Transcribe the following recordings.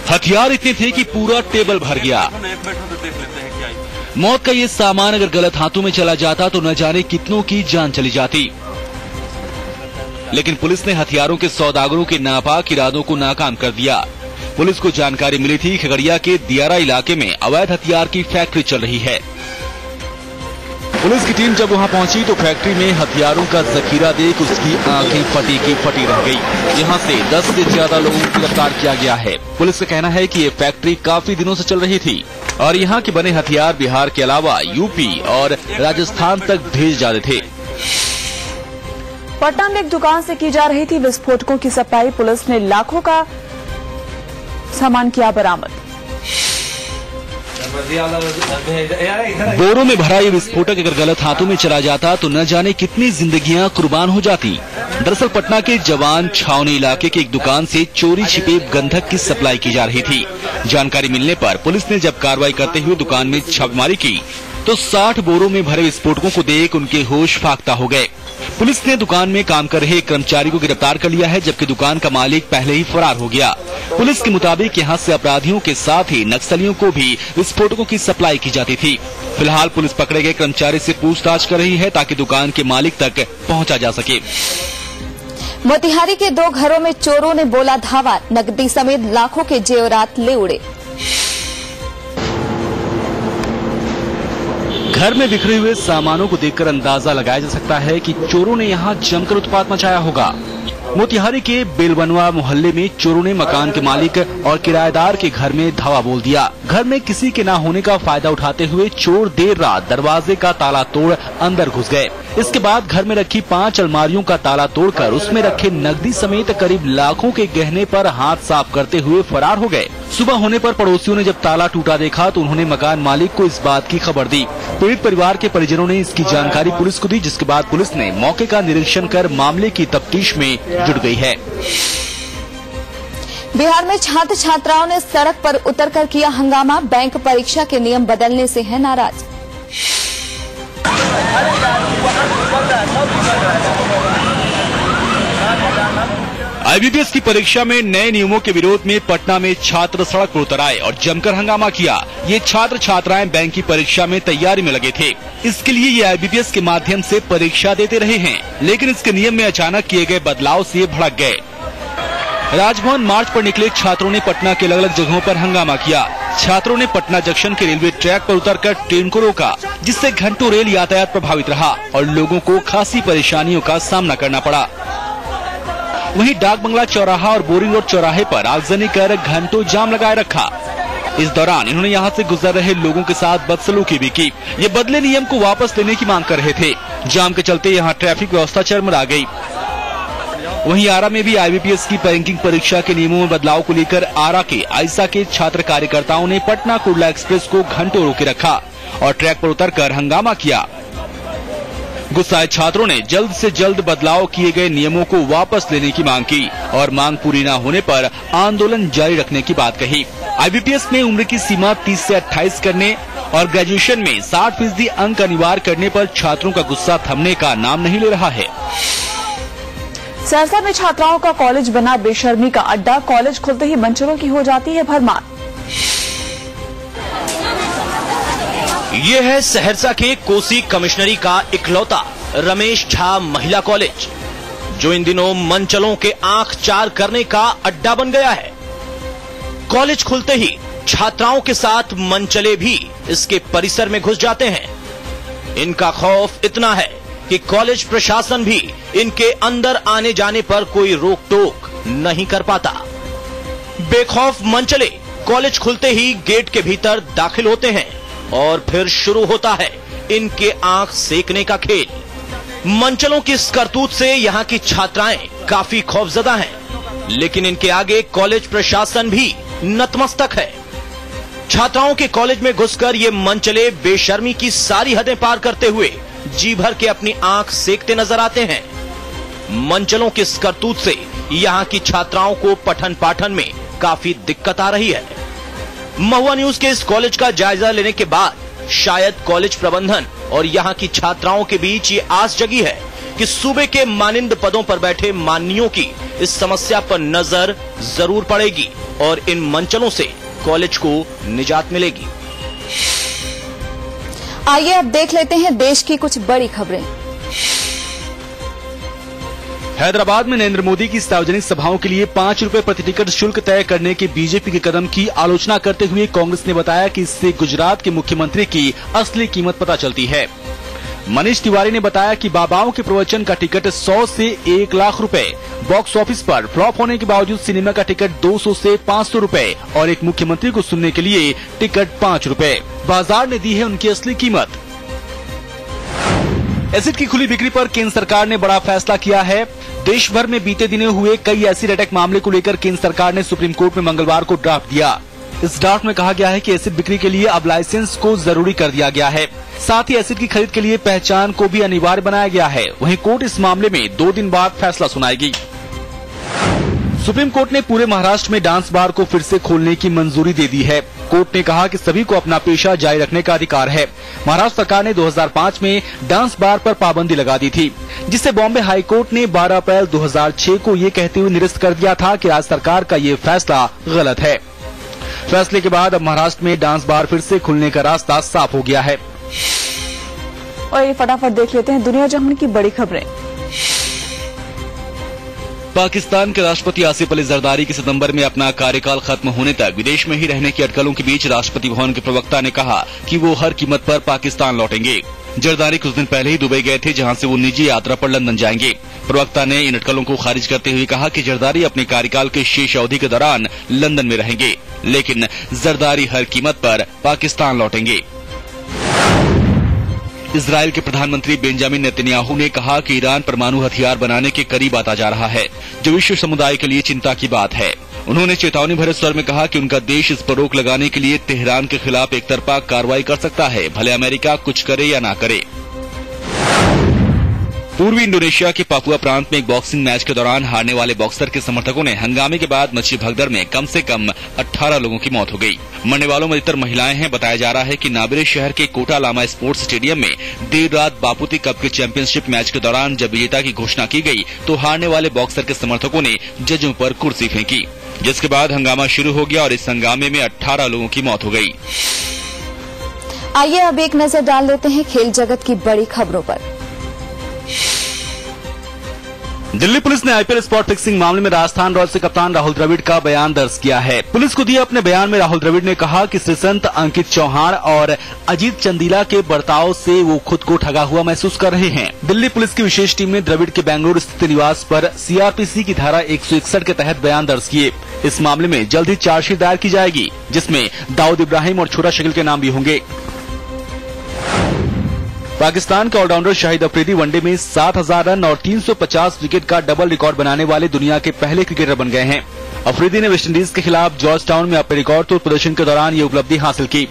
हथियार इतने थे कि पूरा टेबल भर गया। मौत का ये सामान अगर गलत हाथों में चला जाता तो न जाने कितनों की जान चली जाती। लेकिन पुलिस ने हथियारों के सौदागरों के नापाक इरादों को नाकाम कर दिया। पुलिस को जानकारी मिली थी खगड़िया के दियारा इलाके में अवैध हथियार की फैक्ट्री चल रही है। पुलिस की टीम जब वहां पहुंची तो फैक्ट्री में हथियारों का जखीरा देख उसकी आंखें फटी की फटी रह गई। यहां से 10 से ज्यादा लोगों को गिरफ्तार किया गया है। पुलिस का कहना है कि ये फैक्ट्री काफी दिनों से चल रही थी और यहां के बने हथियार बिहार के अलावा यूपी और राजस्थान तक भेजे जाते थे। पटना में एक दुकान से की जा रही थी विस्फोटकों की सप्लाई। पुलिस ने लाखों का सामान किया बरामद। बोरों में भरा ये विस्फोटक अगर गलत हाथों में चला जाता तो न जाने कितनी जिंदगियां कुर्बान हो जाती। दरअसल पटना के जवान छावनी इलाके की एक दुकान से चोरी छिपे गंधक की सप्लाई की जा रही थी। जानकारी मिलने पर पुलिस ने जब कार्रवाई करते हुए दुकान में छापेमारी की तो 60 बोरों में भरे विस्फोटकों को देख उनके होश फाख्ता हो गए। पुलिस ने दुकान में काम कर रहे एक कर्मचारी को गिरफ्तार कर लिया है, जबकि दुकान का मालिक पहले ही फरार हो गया। पुलिस के मुताबिक यहां से अपराधियों के साथ ही नक्सलियों को भी विस्फोटकों की सप्लाई की जाती थी। फिलहाल पुलिस पकड़े गए कर्मचारी से पूछताछ कर रही है ताकि दुकान के मालिक तक पहुंचा जा सके। मोतिहारी के 2 घरों में चोरों ने बोला धावा, नकदी समेत लाखों के जेवरात ले उड़े। घर में बिखरे हुए सामानों को देखकर अंदाजा लगाया जा सकता है कि चोरों ने यहां जमकर उत्पात मचाया होगा। मोतिहारी के बेलबनवा मोहल्ले में चोरों ने मकान के मालिक और किराएदार के घर में धावा बोल दिया। घर में किसी के न होने का फायदा उठाते हुए चोर देर रात दरवाजे का ताला तोड़ अंदर घुस गए। इसके बाद घर में रखी 5 अलमारियों का ताला तोड़कर उसमें रखे नकदी समेत करीब लाखों के गहने पर हाथ साफ करते हुए फरार हो गए। सुबह होने पर पड़ोसियों ने जब ताला टूटा देखा तो उन्होंने मकान मालिक को इस बात की खबर दी। पीड़ित परिवार के परिजनों ने इसकी जानकारी पुलिस को दी, जिसके बाद पुलिस ने मौके का निरीक्षण कर मामले की तफ्तीश में जुट गई है। बिहार में छात्र छात्राओं ने सड़क पर उतरकर किया हंगामा। बैंक परीक्षा के नियम बदलने से है नाराज। आईबीपीएस की परीक्षा में नए नियमों के विरोध में पटना में छात्र सड़क पर उतर आए और जमकर हंगामा किया। ये छात्र छात्राएं बैंक की परीक्षा में तैयारी में लगे थे। इसके लिए ये आईबीपीएस के माध्यम से परीक्षा देते रहे हैं, लेकिन इसके नियम में अचानक किए गए बदलाव से ये भड़क गए। राजभवन मार्च पर निकले छात्रों ने पटना के अलग अलग जगहों पर हंगामा किया। छात्रों ने पटना जंक्शन के रेलवे ट्रैक पर उतरकर ट्रेन को रोका, जिससे घंटों रेल यातायात प्रभावित रहा और लोगों को खासी परेशानियों का सामना करना पड़ा। वहीं डाक बंगला चौराहा और बोरिंग रोड चौराहे पर आगजनी कर घंटों जाम लगाए रखा। इस दौरान इन्होंने यहां से गुजर रहे लोगों के साथ बदसलूकी भी की। ये बदले नियम को वापस लेने की मांग कर रहे थे। जाम के चलते यहां ट्रैफिक व्यवस्था चरमरा गई। वहीं आरा में भी आईबीपीएस की बैंकिंग परीक्षा के नियमों में बदलाव को लेकर आरा के आइसा के छात्र कार्यकर्ताओं ने पटना कुर्ला एक्सप्रेस को घंटों रोके रखा और ट्रैक पर उतरकर हंगामा किया। गुस्साए छात्रों ने जल्द से जल्द बदलाव किए गए नियमों को वापस लेने की मांग की और मांग पूरी न होने पर आंदोलन जारी रखने की बात कही। आईबीपीएस में उम्र की सीमा 30 से 28 करने और ग्रेजुएशन में 60% अंक अनिवार्य करने पर छात्रों का गुस्सा थमने का नाम नहीं ले रहा है। सहरसा में छात्राओं का कॉलेज बना बेशर्मी का अड्डा। कॉलेज खुलते ही मंचलों की हो जाती है भरमार। ये है सहरसा के कोसी कमिश्नरी का इकलौता रमेश झा महिला कॉलेज, जो इन दिनों मंचलों के आंख चार करने का अड्डा बन गया है। कॉलेज खुलते ही छात्राओं के साथ मंचले भी इसके परिसर में घुस जाते हैं। इनका खौफ इतना है कि कॉलेज प्रशासन भी इनके अंदर आने जाने पर कोई रोक टोक नहीं कर पाता। बेखौफ मंचले कॉलेज खुलते ही गेट के भीतर दाखिल होते हैं और फिर शुरू होता है इनके आंख सेकने का खेल। मंचलों की इस करतूत से यहाँ की छात्राएं काफी खौफजदा हैं, लेकिन इनके आगे कॉलेज प्रशासन भी नतमस्तक है। छात्राओं के कॉलेज में घुसकर ये मंचले बेशर्मी की सारी हदें पार करते हुए जी भर के अपनी आंख सेकते नजर आते हैं। मंचलों की इस करतूत से यहाँ की छात्राओं को पठन पाठन में काफी दिक्कत आ रही है। महुआ न्यूज के इस कॉलेज का जायजा लेने के बाद शायद कॉलेज प्रबंधन और यहाँ की छात्राओं के बीच ये आस जगी है कि सूबे के मानिंद पदों पर बैठे माननीयों की इस समस्या पर नजर जरूर पड़ेगी और इन मंचलों से कॉलेज को निजात मिलेगी। आइए अब देख लेते हैं देश की कुछ बड़ी खबरें। हैदराबाद में नरेंद्र मोदी की सार्वजनिक सभाओं के लिए 5 रुपए प्रति टिकट शुल्क तय करने के बीजेपी के कदम की आलोचना करते हुए कांग्रेस ने बताया कि इससे गुजरात के मुख्यमंत्री की असली कीमत पता चलती है। मनीष तिवारी ने बताया कि बाबाओं के प्रवचन का टिकट 100 से 1 लाख रुपए, बॉक्स ऑफिस पर फ्लॉप होने के बावजूद सिनेमा का टिकट 200 से 500 रुपए और एक मुख्यमंत्री को सुनने के लिए टिकट 5 रुपए। बाजार ने दी है उनकी असली कीमत। एसिड की खुली बिक्री पर केंद्र सरकार ने बड़ा फैसला किया है। देश भर में बीते दिनों हुए कई एसिड अटैक मामले को लेकर केंद्र सरकार ने सुप्रीम कोर्ट में मंगलवार को ड्राफ्ट दिया। इस ड्राफ्ट में कहा गया है कि एसिड बिक्री के लिए अब लाइसेंस को जरूरी कर दिया गया है। साथ ही एसिड की खरीद के लिए पहचान को भी अनिवार्य बनाया गया है। वहीं कोर्ट इस मामले में 2 दिन बाद फैसला सुनाएगी। सुप्रीम कोर्ट ने पूरे महाराष्ट्र में डांस बार को फिर से खोलने की मंजूरी दे दी है। कोर्ट ने कहा कि सभी को अपना पेशा जारी रखने का अधिकार है। महाराष्ट्र सरकार ने 2005 में डांस बार पर पाबंदी लगा दी थी, जिसे बॉम्बे हाई कोर्ट ने 12 अप्रैल 2006 को ये कहते हुए निरस्त कर दिया था कि राज्य सरकार का ये फैसला गलत है। फैसले के बाद अब महाराष्ट्र में डांस बार फिर से खुलने का रास्ता साफ हो गया है। और ये फटाफट देख लेते हैं दुनिया जहां की बड़ी खबरें। पाकिस्तान के राष्ट्रपति आसिफ अली जरदारी के सितंबर में अपना कार्यकाल खत्म होने तक विदेश में ही रहने की अटकलों के बीच राष्ट्रपति भवन के प्रवक्ता ने कहा कि वो हर कीमत पर पाकिस्तान लौटेंगे। जरदारी कुछ दिन पहले ही दुबई गए थे, जहां से वो निजी यात्रा पर लंदन जाएंगे। प्रवक्ता ने इन अटकलों को खारिज करते हुए कहा कि जरदारी अपने कार्यकाल के शेष अवधि के दौरान लंदन में रहेंगे, लेकिन जरदारी हर कीमत पर पाकिस्तान लौटेंगे। इजराइल के प्रधानमंत्री बेंजामिन नेतन्याहू ने कहा कि ईरान परमाणु हथियार बनाने के करीब आता जा रहा है, जो विश्व समुदाय के लिए चिंता की बात है। उन्होंने चेतावनी भरे स्वर में कहा कि उनका देश इस पर रोक लगाने के लिए तेहरान के खिलाफ एकतरफा कार्रवाई कर सकता है, भले अमेरिका कुछ करे या ना करे। पूर्वी इंडोनेशिया के पापुआ प्रांत में एक बॉक्सिंग मैच के दौरान हारने वाले बॉक्सर के समर्थकों ने हंगामे के बाद मची भगदड़ में कम से कम 18 लोगों की मौत हो गई। मरने वालों में अधिकतर महिलाएं हैं। बताया जा रहा है कि नाबिरे शहर के कोटा लामा स्पोर्ट्स स्टेडियम में देर रात बापुती कप के चैंपियनशिप मैच के दौरान जब विजेता की घोषणा की गई तो हारने वाले बॉक्सर के समर्थकों ने जजों पर कुर्सी फेंकी, जिसके बाद हंगामा शुरू हो गया और इस हंगामे में 18 लोगों की मौत हो गई। आइए अब एक नजर डाल लेते हैं खेल जगत की बड़ी खबरों पर। दिल्ली पुलिस ने आईपीएल स्पॉट फिक्सिंग मामले में राजस्थान रॉयल्स के कप्तान राहुल द्रविड़ का बयान दर्ज किया है। पुलिस को दिए अपने बयान में राहुल द्रविड़ ने कहा कि श्रीसंत, अंकित चौहान और अजीत चंदीला के बर्ताव से वो खुद को ठगा हुआ महसूस कर रहे हैं। दिल्ली पुलिस की विशेष टीम ने द्रविड़ के बेंगलुरु स्थित निवास पर सीआरपीसी की धारा 161 के तहत बयान दर्ज किए। इस मामले में जल्द ही चार्जशीट दायर की जाएगी, जिसमें दाऊद इब्राहिम और छोटा शकील के नाम भी होंगे। पाकिस्तान के ऑलराउंडर शाहिद अफरीदी वनडे में 7000 रन और 350 विकेट का डबल रिकॉर्ड बनाने वाले दुनिया के पहले क्रिकेटर बन गए हैं। अफरीदी ने वेस्टइंडीज के खिलाफ जॉर्ज टाउन में अपने रिकॉर्ड तोड़ प्रदर्शन के दौरान ये उपलब्धि हासिल की।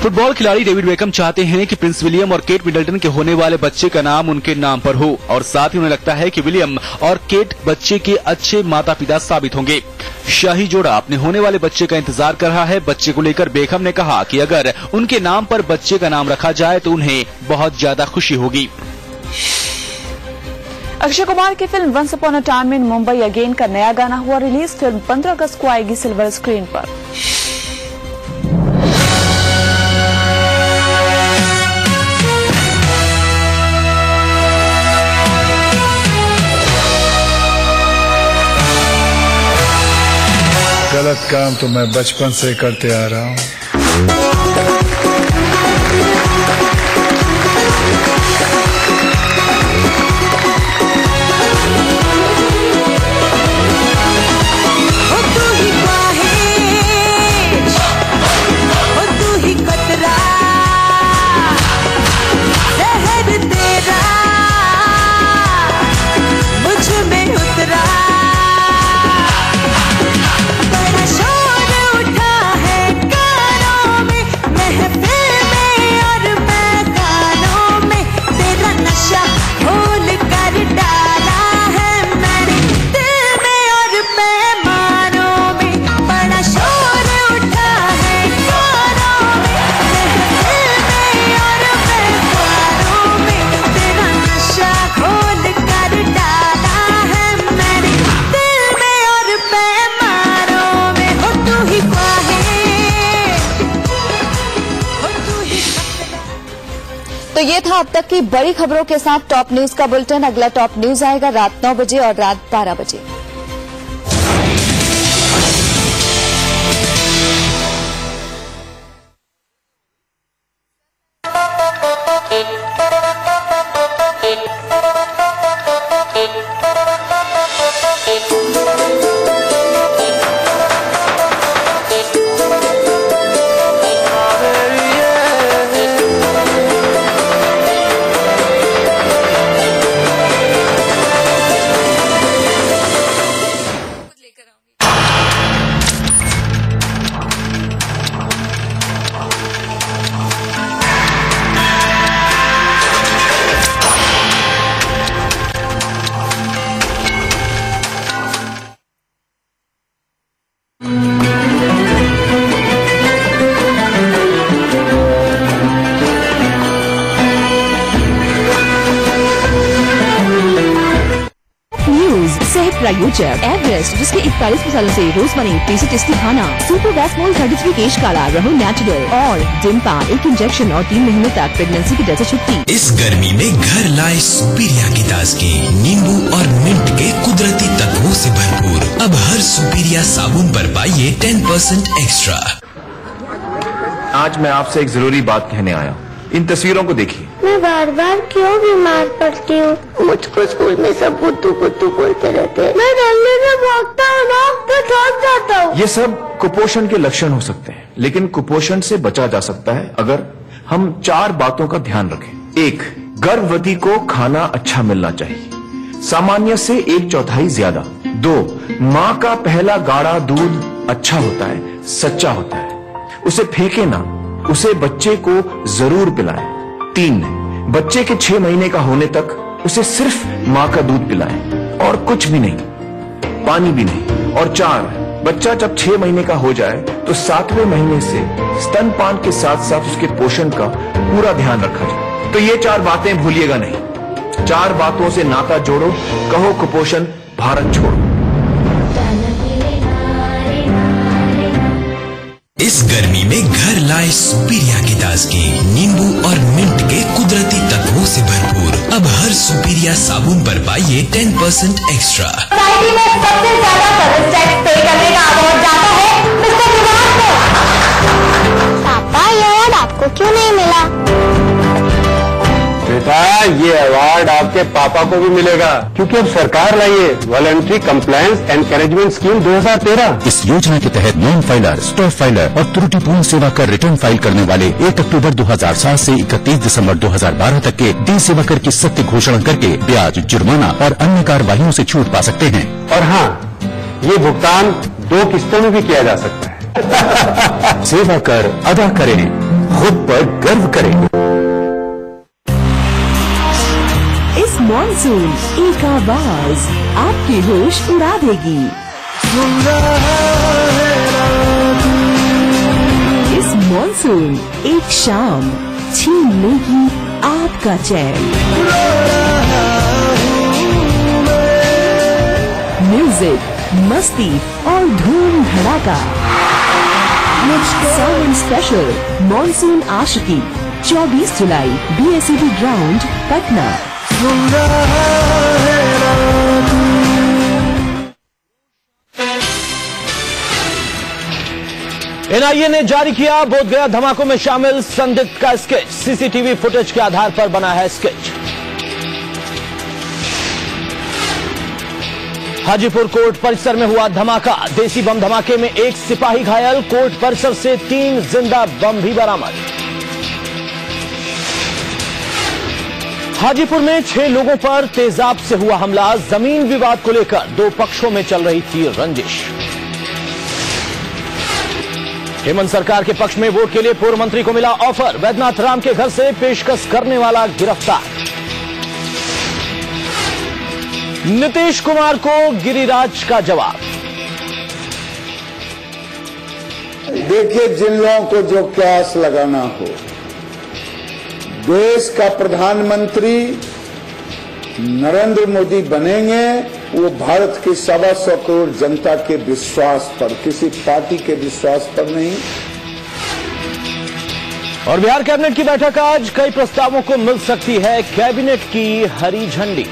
फुटबॉल खिलाड़ी डेविड बेकहम चाहते हैं कि प्रिंस विलियम और केट मिडल्टन के होने वाले बच्चे का नाम उनके नाम पर हो और साथ ही उन्हें लगता है कि विलियम और केट बच्चे के अच्छे माता पिता साबित होंगे। शाही जोड़ा अपने होने वाले बच्चे का इंतजार कर रहा है। बच्चे को लेकर बेकहम ने कहा कि अगर उनके नाम पर बच्चे का नाम रखा जाए तो उन्हें बहुत ज्यादा खुशी होगी। अक्षय कुमार की film once upon a time in Mumbai again का नया गाना हुआ रिलीज। फिल्म 15 अगस्त को आएगी सिल्वर स्क्रीन पर। गलत काम तो मैं बचपन से करते आ रहा हूँ। था अब तक की बड़ी खबरों के साथ टॉप न्यूज का बुलेटिन। अगला टॉप न्यूज आएगा रात 9 बजे और रात 12 बजे। प्रायोजक एवरेस्ट, जिसके 41 मसालों से रोज बने टेस्टी खाना, सुपर वैक्समोल 33 केश काला रहो नेचुरल और डिम्पा 1 इंजेक्शन और 3 महीने तक प्रेगनेंसी की डर से छुट्टी। इस गर्मी में घर लाए सुपीरिया की ताजगी, नींबू और मिंट के कुदरती तत्वों से भरपूर। अब हर सुपीरिया साबुन पर पाइए 10% एक्स्ट्रा। आज मैं आपसे एक जरूरी बात कहने आया। इन तस्वीरों को देखिए। मैं बार बार क्यों बीमार पड़ती हूँ? मुझको स्कूल में सब बुद्धू बुद्धू बोलते रहते हैं। मैं जल्दी से भागता हूँ ना तो थक जाता हूँ। ये सब कुपोषण के लक्षण हो सकते हैं, लेकिन कुपोषण से बचा जा सकता है अगर हम 4 बातों का ध्यान रखें। 1, गर्भवती को खाना अच्छा मिलना चाहिए, सामान्य से 1/4 ज्यादा। 2, माँ का पहला गाढ़ा दूध अच्छा होता है, सच्चा होता है, उसे फेंके ना, उसे बच्चे को जरूर पिलाएं। 3, बच्चे के 6 महीने का होने तक उसे सिर्फ माँ का दूध पिलाएं और कुछ भी नहीं, पानी भी नहीं। और 4, बच्चा जब 6 महीने का हो जाए तो 7वें महीने से स्तनपान के साथ साथ उसके पोषण का पूरा ध्यान रखा जाए। तो ये 4 बातें भूलिएगा नहीं। 4 बातों से नाता जोड़ो, कहो कुपोषण भारत छोड़ो। इस गर्मी में घर लाए सुपीरिया की ताजगी, नींबू और मिंट के कुदरती तत्वों से भरपूर। अब हर सुपीरिया साबुन पर पाइए 10% एक्स्ट्रा। सोसाइटी में सबसे ज्यादा सर्विस टैक्स पे करने का अवार्ड जाता है मिस्टर विराट को। पापा, ये अवार्ड आपको क्यों नहीं मिला? बेटा, ये अवार्ड आपके पापा को भी मिलेगा, क्योंकि अब सरकार लाई है वॉलंटरी कंप्लायंस एनकरेजमेंट स्कीम 2013। इस योजना के तहत नॉन फाइलर, स्टॉप फाइलर और त्रुटिपूर्ण सेवा कर रिटर्न फाइल करने वाले 1 अक्टूबर 2007 से 31 दिसंबर 2012 तक के दिन सेवा कर की सत्य घोषणा करके ब्याज, जुर्माना और अन्य कार्यवाहियों से छूट पा सकते हैं। और हाँ, ये भुगतान 2 किस्तों में भी किया जा सकता है। सेवा कर अदा करें, खुद पर गर्व करें। इस मॉनसून एक आवाज आपकी होश उड़ा देगी। इस मॉनसून एक शाम छीन लेगी आपका चैन। म्यूजिक, मस्ती और धूम धड़ाका। सावन स्पेशल मॉनसून आशिकी 24 जुलाई BSED ग्राउंड पटना। NIA ने जारी किया बोधगया धमाकों में शामिल संदिग्ध का स्केच। CCTV फुटेज के आधार पर बना है स्केच। हाजीपुर कोर्ट परिसर में हुआ धमाका। देसी बम धमाके में 1 सिपाही घायल। कोर्ट परिसर से 3 जिंदा बम भी बरामद। हाजीपुर में 6 लोगों पर तेजाब से हुआ हमला। जमीन विवाद को लेकर 2 पक्षों में चल रही थी रंजिश। हेमंत सरकार के पक्ष में वोट के लिए पूर्व मंत्री को मिला ऑफर। वैद्यनाथ राम के घर से पेशकश करने वाला गिरफ्तार। नीतीश कुमार को गिरिराज का जवाब। देखिए, जिन लोगों को जो क्यास लगाना हो, देश का प्रधानमंत्री नरेंद्र मोदी बनेंगे, वो भारत की 125 करोड़ जनता के विश्वास पर, किसी पार्टी के विश्वास पर नहीं। और बिहार कैबिनेट की बैठक आज, कई प्रस्तावों को मिल सकती है कैबिनेट की हरी झंडी।